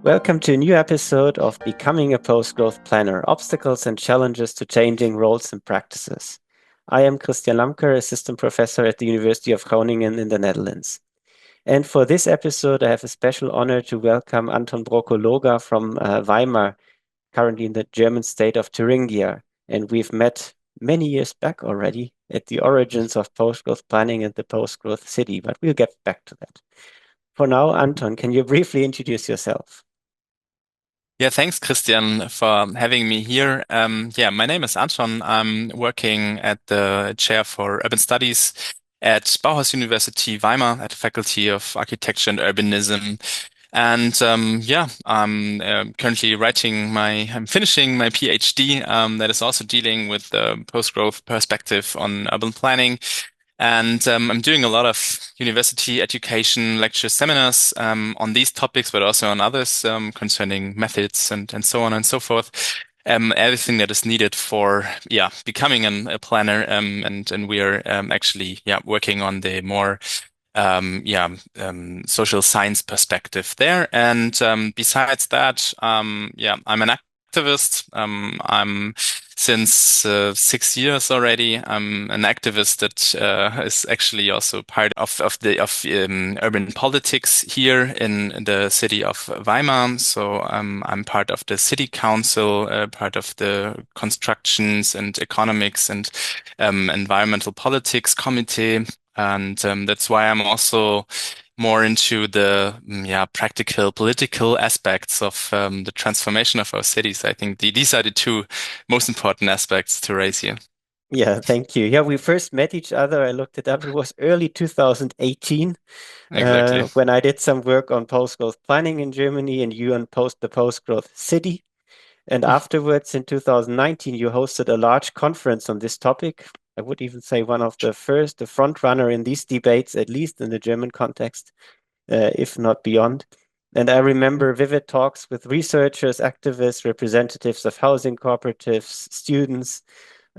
Welcome to a new episode of Becoming a Post-Growth Planner, Obstacles and Challenges to Changing Roles and Practices. I am Christian Lamker, Assistant Professor at the University of Groningen in the Netherlands. And for this episode, I have a special honor to welcome Anton Brokow-Loga from Weimar, currently in the German state of Thuringia. And we've met many years back already at the origins of post-growth planning and the post-growth city, but we'll get back to that. For now, Anton, can you briefly introduce yourself? Yeah, thanks, Christian, for having me here. My name is Anton. I'm working at the chair for urban studies at Bauhaus-Universität Weimar at the Faculty of Architecture and Urbanism. I'm currently I'm finishing my PhD, that is also dealing with the post-growth perspective on urban planning. I'm doing a lot of university education lecture seminars on these topics, but also on others concerning methods and so on and so forth. Everything that is needed for becoming a planner. And we are actually working on the more social science perspective there. And besides that, I'm an activist. I'm since 6 years already. I'm an activist that is actually also part of urban politics here in the city of Weimar. So I'm part of the city council, part of the constructions and economics and environmental politics committee. And that's why I'm also more into the practical political aspects of the transformation of our cities. I think these are the two most important aspects to raise here. Yeah, thank you. Yeah, we first met each other. I looked it up. It was early 2018 Exactly. when I did some work on post-growth planning in Germany and you on the post-growth city. And afterwards, in 2019, you hosted a large conference on this topic. I would even say one of the first, the front runner in these debates, at least in the German context, if not beyond. And I remember vivid talks with researchers, activists, representatives of housing cooperatives, students.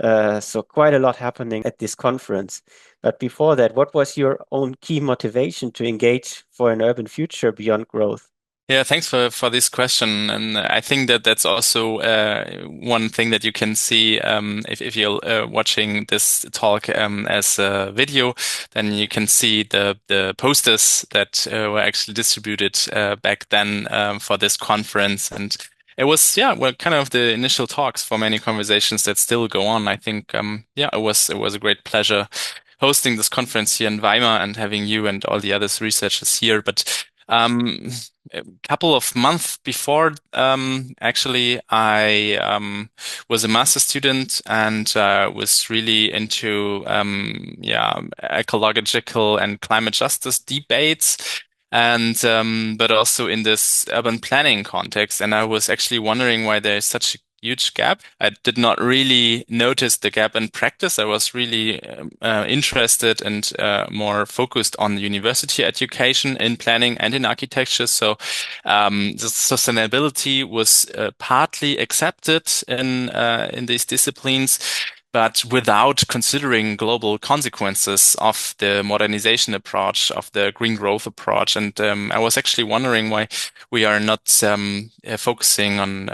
So quite a lot happening at this conference. But before that, what was your own key motivation to engage for an urban future beyond growth? Yeah, thanks for this question. And I think that that's also one thing that you can see if you're watching this talk as a video, then you can see the posters that were actually distributed back then for this conference. And it was, kind of the initial talks for many conversations that still go on. I think, it was a great pleasure hosting this conference here in Weimar and having you and all the others researchers here. But a couple of months before, actually, I was a master student and was really into ecological and climate justice debates. And but also in this urban planning context, and I was actually wondering why there is such a huge gap. I did not really notice the gap in practice. I was really interested and more focused on university education in planning and in architecture. So the sustainability was partly accepted in these disciplines, but without considering global consequences of the modernization approach, of the green growth approach. And I was actually wondering why we are not focusing on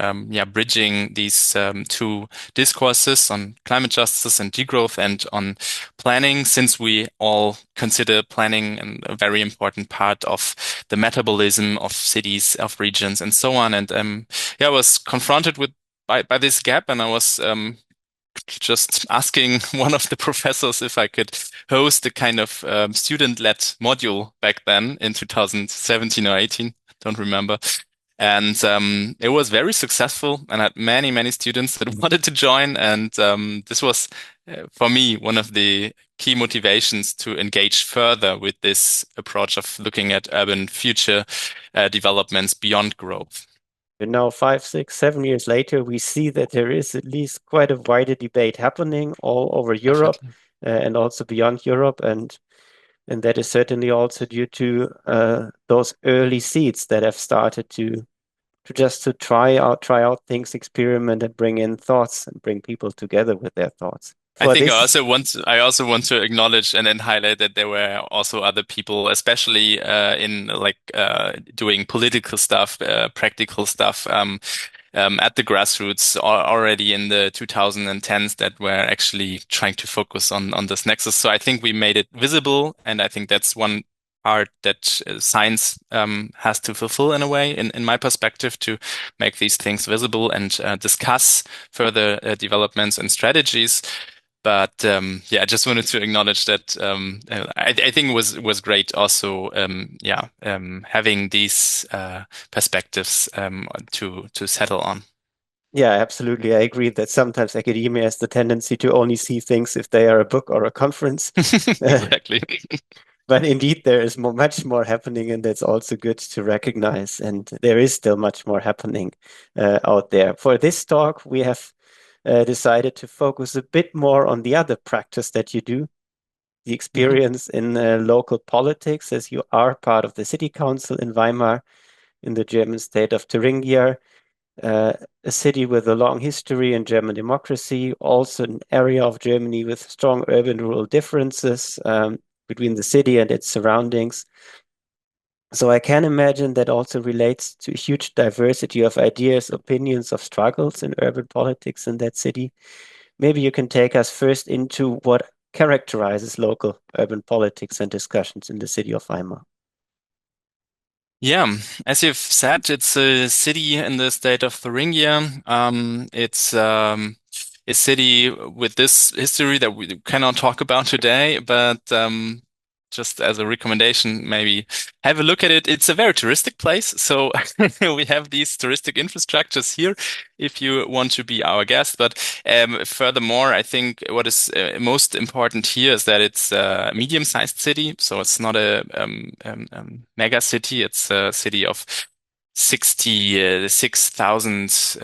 bridging these two discourses on climate justice and degrowth and on planning, since we all consider planning a very important part of the metabolism of cities, of regions, and so on. And I was confronted with by this gap, and I was just asking one of the professors if I could host a kind of student-led module back then in 2017 or 18, don't remember. And it was very successful and had many, many students that wanted to join. And this was, for me, one of the key motivations to engage further with this approach of looking at urban future developments beyond growth. And now, 5, 6, 7 years later, we see that there is at least quite a wider debate happening all over Europe Definitely. and also beyond Europe. And that is certainly also due to those early seeds that have started to try out things, experiment, and bring in thoughts and bring people together with their thoughts. I for think this. I also want to acknowledge and then highlight that there were also other people, especially in like doing political stuff, practical stuff, at the grassroots already in the 2010s that were actually trying to focus on this nexus. So I think we made it visible, and I think that's one part that science has to fulfill in a way, in my perspective, to make these things visible and discuss further developments and strategies. But yeah, I just wanted to acknowledge that I think it was great also having these perspectives to settle on. Yeah, absolutely. I agree that sometimes academia has the tendency to only see things if they are a book or a conference. Exactly. But indeed, there is much more happening, and that's also good to recognize. And there is still much more happening out there. For this talk, we have decided to focus a bit more on the other practice that you do, the Mhm. experience in local politics, as you are part of the city council in Weimar in the German state of Thuringia, uh, a city with a long history in German democracy, also an area of Germany with strong urban-rural differences between the city and its surroundings. So I can imagine that also relates to a huge diversity of ideas, opinions, of struggles in urban politics in that city. Maybe you can take us first into what characterizes local urban politics and discussions in the city of Weimar. Yeah, as you've said, it's a city in the state of Thuringia. It's a city with this history that we cannot talk about today, but just as a recommendation, maybe have a look at it. It's a very touristic place, so we have these touristic infrastructures here if you want to be our guest. But furthermore, I think what is most important here is that it's a medium-sized city, so it's not a mega city. It's a city of 66,000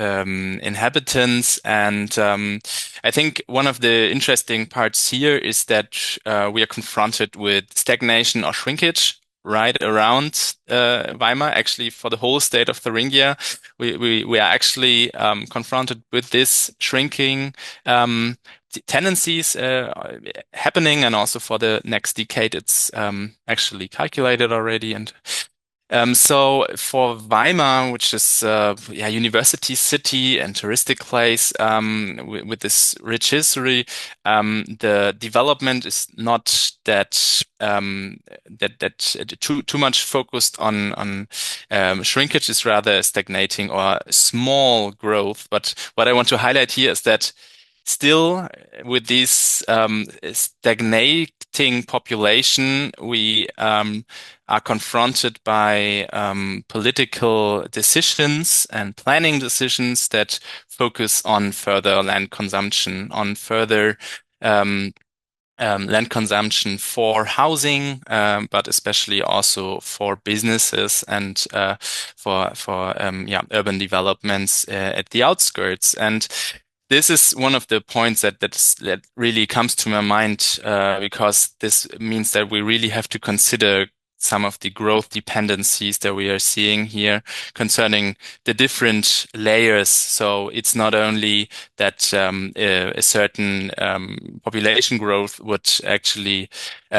inhabitants. And I think one of the interesting parts here is that we are confronted with stagnation or shrinkage right around Weimar. Actually, for the whole state of Thuringia, we are actually confronted with this shrinking tendencies happening, and also for the next decade, it's actually calculated already. And so for Weimar, which is university city and touristic place with this rich history, the development is not that too much focused on shrinkage. Is rather stagnating or small growth. But what I want to highlight here is that still, with this stagnating population, we are confronted by political decisions and planning decisions that focus on further land consumption, on further land consumption for housing, but especially also for businesses and for urban developments at the outskirts. And this is one of the points that really comes to my mind because this means that we really have to consider some of the growth dependencies that we are seeing here concerning the different layers. So it's not only that a certain population growth would actually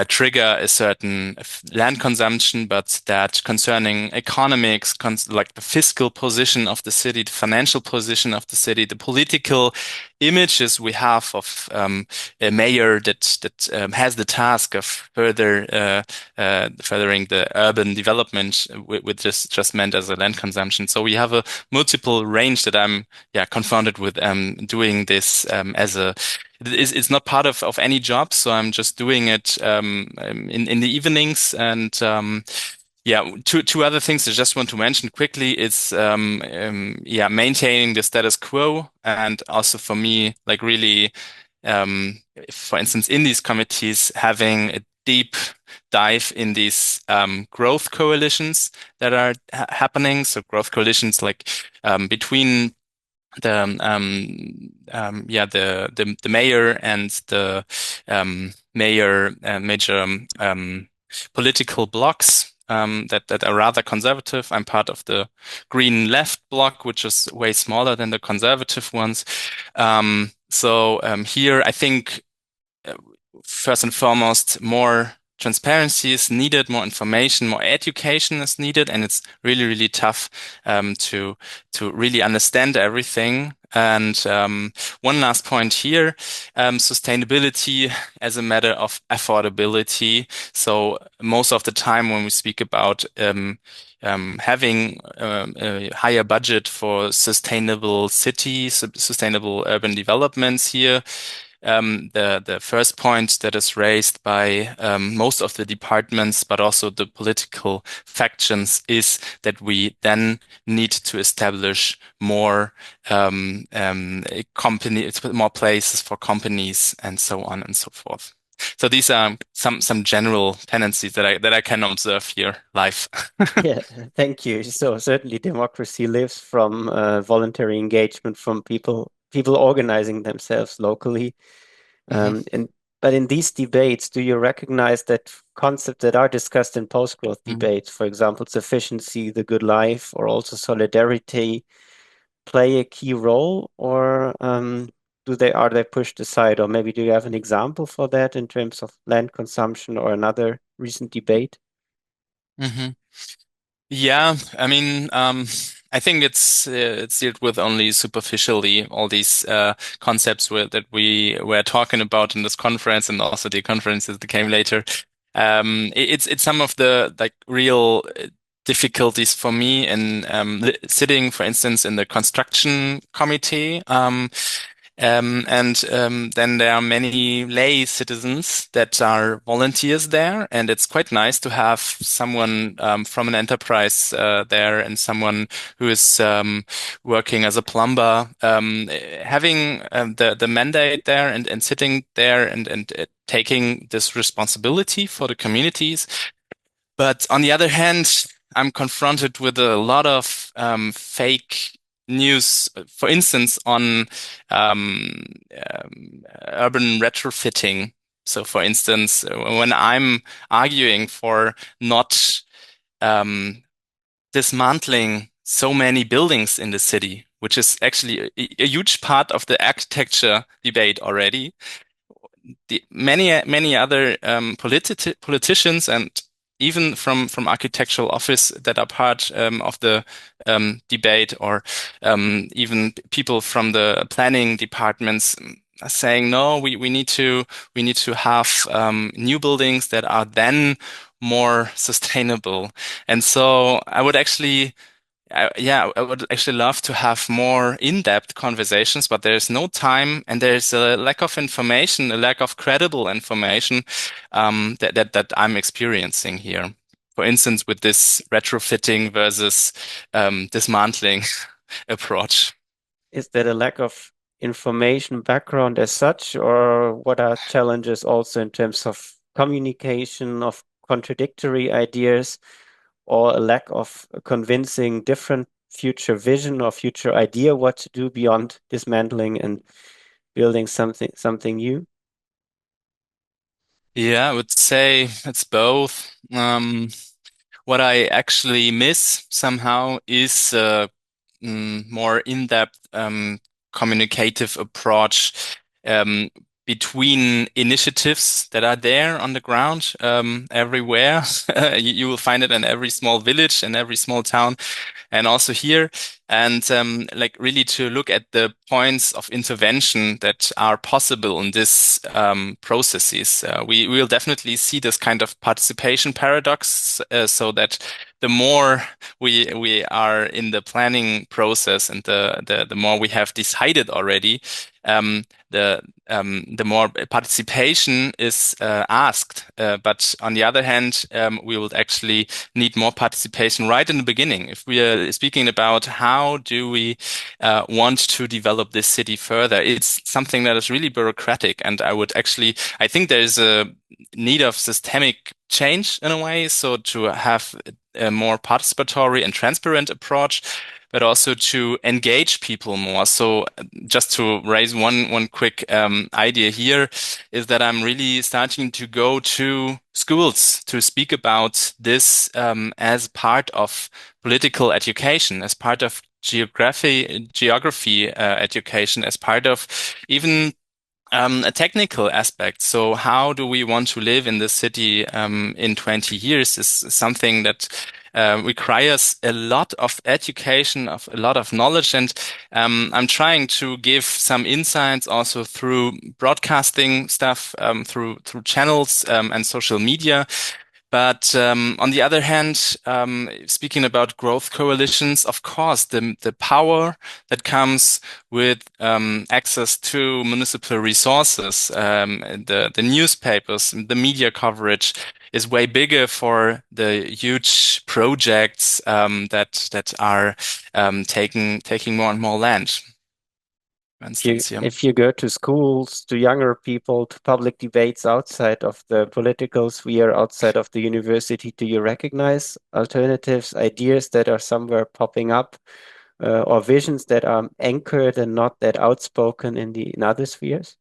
trigger a certain land consumption, but that concerning economics, like the fiscal position of the city, the financial position of the city, the political images we have of a mayor that has the task of furthering the urban development with just meant as a land consumption. So we have a multiple range that I'm confronted with doing this as a it's not part of any job, so I'm just doing it in the evenings. And two other things I just want to mention quickly. It's maintaining the status quo, and also for me, like really, for instance, in these committees, having a deep dive in these growth coalitions that are happening. So growth coalitions like between the mayor and the major political blocs that are rather conservative. I'm part of the Green Left bloc, which is way smaller than the conservative ones. So here, I think first and foremost, more transparency is needed, more information, more education is needed, and it's really, really tough to really understand everything. And one last point here, sustainability as a matter of affordability. So most of the time when we speak about having a higher budget for sustainable cities, sustainable urban developments here, the first point that is raised by most of the departments, but also the political factions, is that we then need to establish more companies, more places for companies, and so on and so forth. So these are some general tendencies that I can observe here live. Yeah, thank you. So certainly democracy lives from voluntary engagement from people organizing themselves locally. Mhm, And but in these debates, do you recognize that concepts that are discussed in post-growth mhm, debates, for example, sufficiency, the good life, or also solidarity, play a key role, or are they pushed aside? Or maybe do you have an example for that in terms of land consumption or another recent debate? mhm. Yeah, I mean, I think it's dealt with only superficially all these concepts that we were talking about in this conference and also the conferences that came later. It's some of the like real difficulties for me in sitting, for instance, in the construction committee. And then there are many lay citizens that are volunteers there, and it's quite nice to have someone from an enterprise there and someone who is working as a plumber, having the mandate there and sitting there and taking this responsibility for the communities. But on the other hand, I'm confronted with a lot of fake news, for instance, on urban retrofitting. So, for instance, when I'm arguing for not um, dismantling so many buildings in the city, which is actually a huge part of the architecture debate already, many other politicians and even from architectural office that are part of the debate, or even people from the planning departments are saying no, we need to have new buildings that are then more sustainable. And so I would actually yeah, I would actually love to have more in-depth conversations, but there's no time and there's a lack of information, a lack of credible information that I'm experiencing here. For instance, with this retrofitting versus dismantling approach. Is that a lack of information background as such, or what are challenges also in terms of communication, of contradictory ideas, or a lack of convincing different future vision or future idea what to do beyond dismantling and building something new? Yeah, I would say it's both. What I actually miss somehow is more in-depth communicative approach um, between initiatives that are there on the ground everywhere. You will find it in every small village and every small town, and also here. And like really to look at the points of intervention that are possible in this processes. We will definitely see this kind of participation paradox, so that the more we are in the planning process and the more we have decided already, um, the more participation is asked. But on the other hand, we will actually need more participation right in the beginning. If we are speaking about how do we want to develop this city further, it's something that is really bureaucratic. And I think there is a need of systemic change in a way. So to have a more participatory and transparent approach, but also to engage people more. So just to raise one quick idea here is that I'm really starting to go to schools to speak about this as part of political education, as part of geography education, as part of even A technical aspect. So how do we want to live in the city in 20 years is something that requires a lot of education, of a lot of knowledge. And I'm trying to give some insights also through broadcasting stuff, through channels and social media. But on the other hand, speaking about growth coalitions, of course, the power that comes with access to municipal resources, the newspapers, the media coverage is way bigger for the huge projects that are taking more and more land. For instance, yeah. If you go to schools, to younger people, to public debates outside of the political sphere, outside of the university, do you recognize alternatives, ideas that are somewhere popping up, or visions that are anchored and not that outspoken in other spheres?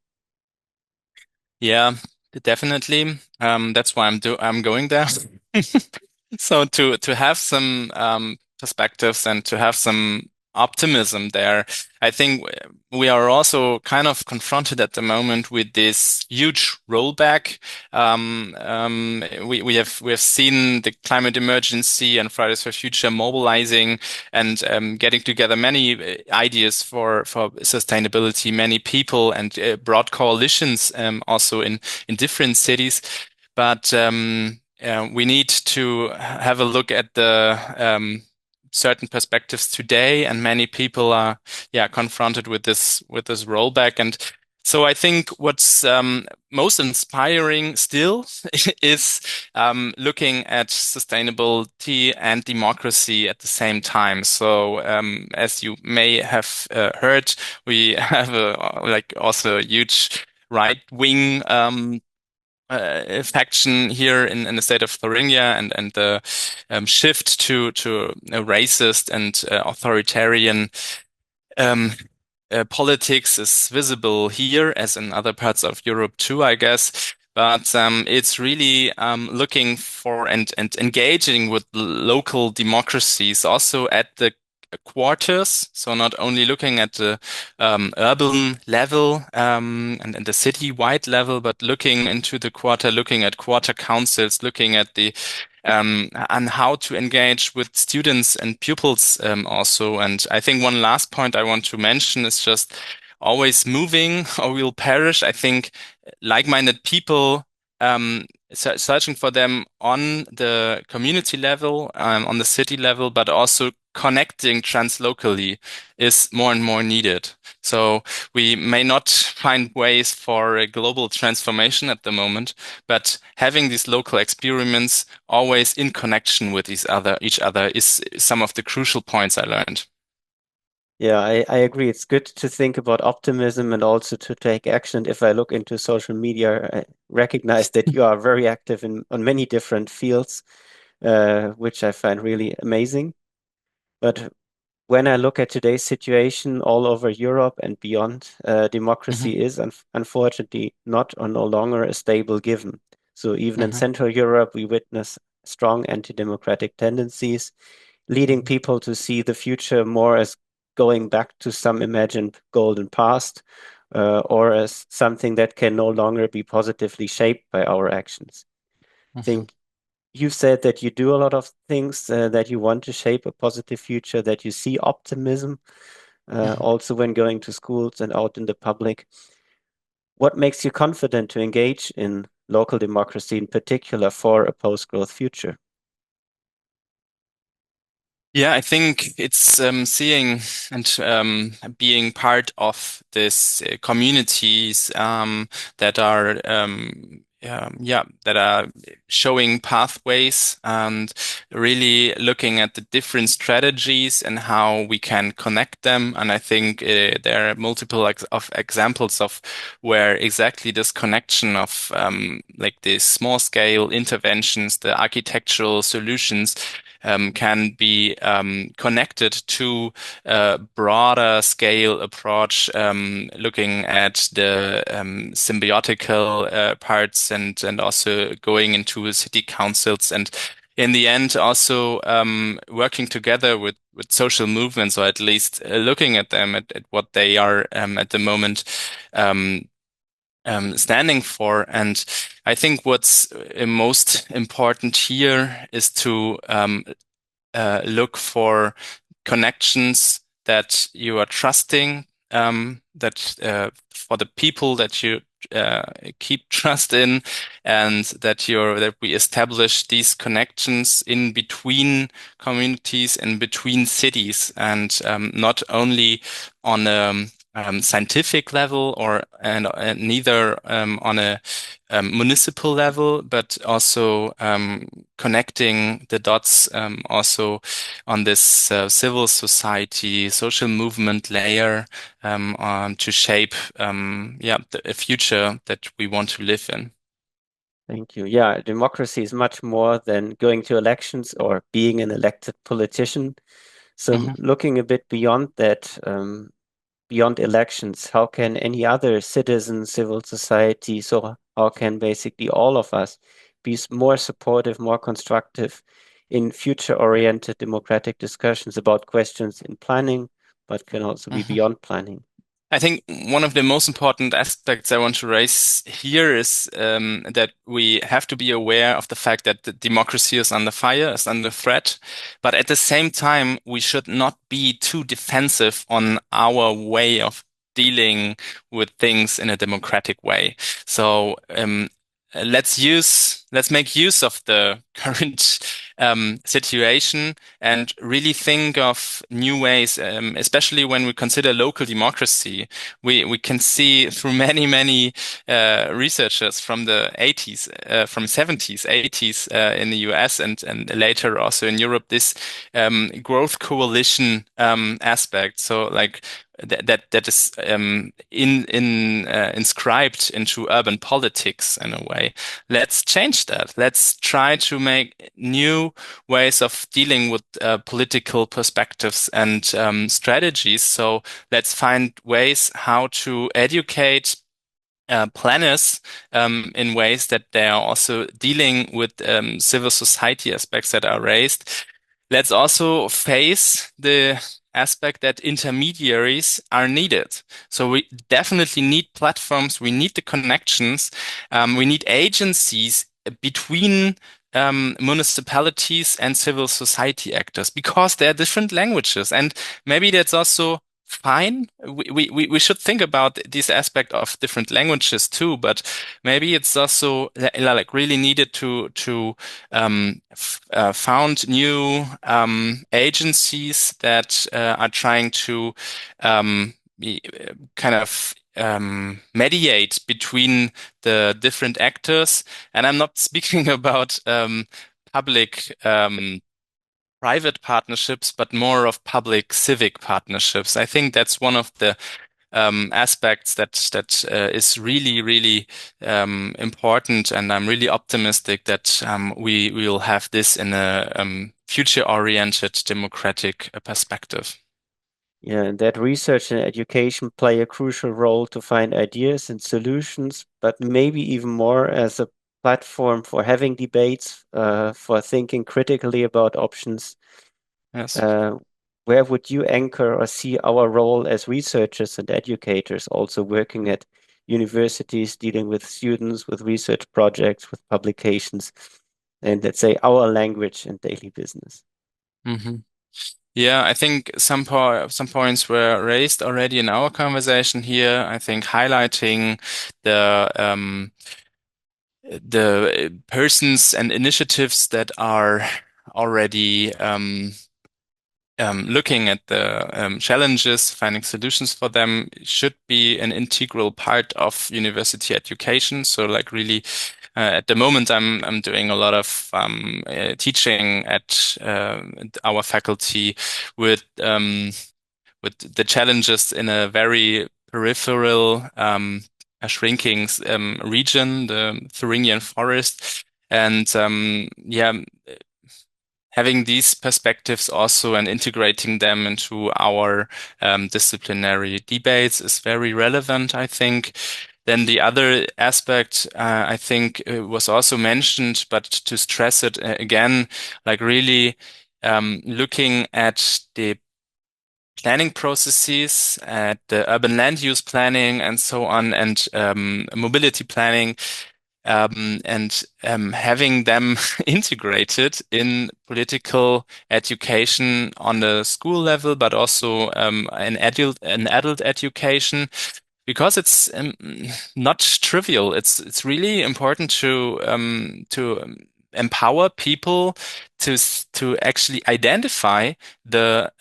Yeah, definitely. That's why I'm going there. So to have some perspectives and to have some optimism there, I think we are also kind of confronted at the moment with this huge rollback. We have seen the climate emergency and Fridays for Future mobilizing and getting together many ideas for sustainability, many people and broad coalitions also in different cities. But we need to have a look at the certain perspectives today, and many people are, yeah, confronted with this rollback. And so I think what's most inspiring still is looking at sustainability and democracy at the same time. So as you may have heard, we have a like also a huge right wing faction here in the state of Thuringia, and the shift to a racist and authoritarian um, politics is visible here, as in other parts of Europe too, I guess. But it's really looking for and engaging with local democracies also at the quarters. So not only looking at the urban level and the city-wide level, but looking into the quarter, looking at quarter councils, looking at the and how to engage with students and pupils also. And I think one last point I want to mention is just always moving or we'll perish. I think like-minded people, searching for them on the community level, on the city level, but also connecting translocally is more and more needed. So we may not find ways for a global transformation at the moment, but having these local experiments always in connection with each other is some of the crucial points I learned. Yeah, I agree. It's good to think about optimism and also to take action. If I look into social media, I recognize that you are very active on many different fields, which I find really amazing. But when I look at today's situation all over Europe and beyond, Mhm, democracy is unfortunately not or no longer a stable given. So even in mhm, Central Europe, we witness strong anti-democratic tendencies, leading mhm, people to see the future more as going back to some imagined golden past, or as something that can no longer be positively shaped by our actions. I mhm, think you said that you do a lot of things, that you want to shape a positive future, that you see optimism, mhm. also when going to schools and out in the public. What makes you confident to engage in local democracy, in particular for a post-growth future? Yeah, I think it's seeing and being part of this communities that are yeah, that are showing pathways and really looking at the different strategies and how we can connect them. And I think there are multiple of examples of where exactly this connection of like the small scale interventions, the architectural solutions can be connected to a broader scale approach, looking at the symbiotical parts and also going into city councils and in the end also working together with social movements, or at least looking at them at what they are at the moment. Um, standing for. And I think what's most important here is to look for connections that you are trusting, that for the people that you keep trust in, and that we establish these connections in between communities and between cities, and not only on a scientific level and neither on a municipal level, but also connecting the dots also on this civil society, social movement layer to shape a future that we want to live in. Thank you. Yeah, democracy is much more than going to elections or being an elected politician. So Mhm. looking a bit beyond that, beyond elections, how can any other citizen, civil society, so how can basically all of us be more supportive, more constructive in future-oriented democratic discussions about questions in planning, but can also be Mhm. beyond planning? I think one of the most important aspects I want to raise here is that we have to be aware of the fact that the democracy is under fire, is under threat. But at the same time, we should not be too defensive on our way of dealing with things in a democratic way. So let's make use of the current situation and really think of new ways, especially when we consider local democracy. We can see through many researchers from the 80s, from 70s, 80s in the US and later also in Europe, this growth coalition aspect. So like that is inscribed into urban politics in a way. Let's change that. Let's try to make new ways of dealing with political perspectives and strategies. So let's find ways how to educate planners in ways that they are also dealing with civil society aspects that are raised. Let's also face the aspect that intermediaries are needed. So we definitely need platforms. We need the connections. We need agencies between municipalities and civil society actors because there are different languages. And maybe that's also fine. We should think about this aspect of different languages too, but maybe it's also like really needed to found new agencies that are trying to kind of mediate between the different actors. And I'm not speaking about public private partnerships, but more of public civic partnerships. I think that's one of the aspects that is really important, and I'm really optimistic that we will have this in a future-oriented democratic perspective. Yeah, and that research and education play a crucial role to find ideas and solutions, but maybe even more as a platform for having debates, for thinking critically about options. Yes. Uh, where would you anchor or see our role as researchers and educators, also working at universities, dealing with students, with research projects, with publications, and let's say our language and daily business? hmm Yeah, I think some points were raised already in our conversation here. I think highlighting the persons and initiatives that are already looking at the challenges, finding solutions for them should be an integral part of university education. So, like, really, at the moment, I'm doing a lot of teaching at our faculty with with the challenges in a very peripheral, a shrinking region, the Thuringian forest, and yeah, having these perspectives also and integrating them into our disciplinary debates is very relevant, I think. Then the other aspect, I think, was also mentioned, but to stress it again, like really looking at the planning processes, at the urban land use planning and so on, and mobility planning, and having them integrated in political education on the school level, but also an adult education, because it's not trivial. It's really important to empower people to actually identify the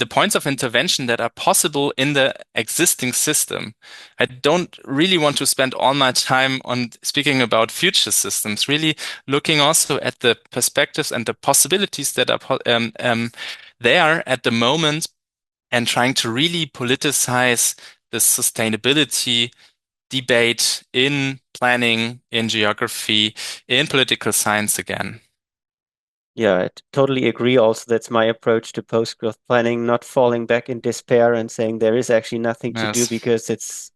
points of intervention that are possible in the existing system. I don't really want to spend all my time on speaking about future systems, really looking also at the perspectives and the possibilities that are there at the moment, and trying to really politicize the sustainability debate in planning, in geography, in political science again. Yeah, I totally agree. Also, that's my approach to post-growth planning, not falling back in despair and saying there is actually nothing to do Yes. because it's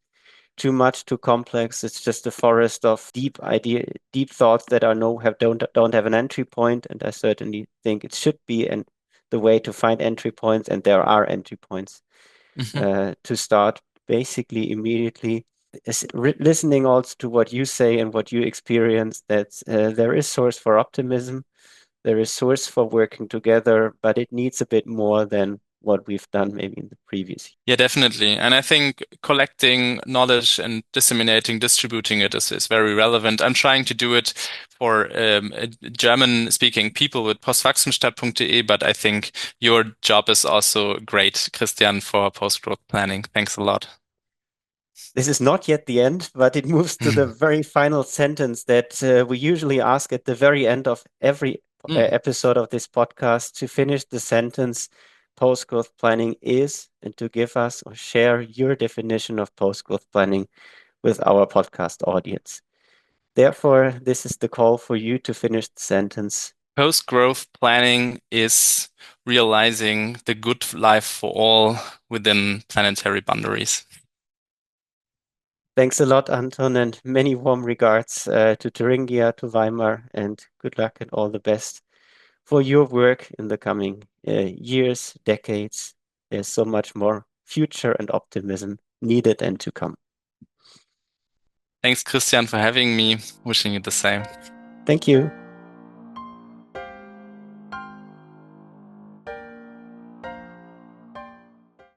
too much, too complex. It's just a forest of deep thoughts that are no have don't have an entry point. And I certainly think it should be and the way to find entry points, and there are entry points Mhm. to start basically immediately. Listening also to what you say and what you experience, that there is source for optimism, there is source for working together, but it needs a bit more than what we've done maybe in the previous year. Yeah, definitely. And I think collecting knowledge and disseminating, distributing it is very relevant. I'm trying to do it for German-speaking people with postwachstumsstadt.de, but I think your job is also great, Christian, for post-growth planning. Thanks a lot. This is not yet the end, but it moves to the very final sentence that we usually ask at the very end of every Mm. episode of this podcast, to finish the sentence, post-growth planning is, and to give us or share your definition of post-growth planning with our podcast audience. Therefore, this is the call for you to finish the sentence. Post-growth planning is realizing the good life for all within planetary boundaries. Thanks a lot, Anton, and many warm regards to Thuringia, to Weimar, and good luck and all the best for your work in the coming years, decades. There's so much more future and optimism needed and to come. Thanks, Christian, for having me. Wishing you the same. Thank you.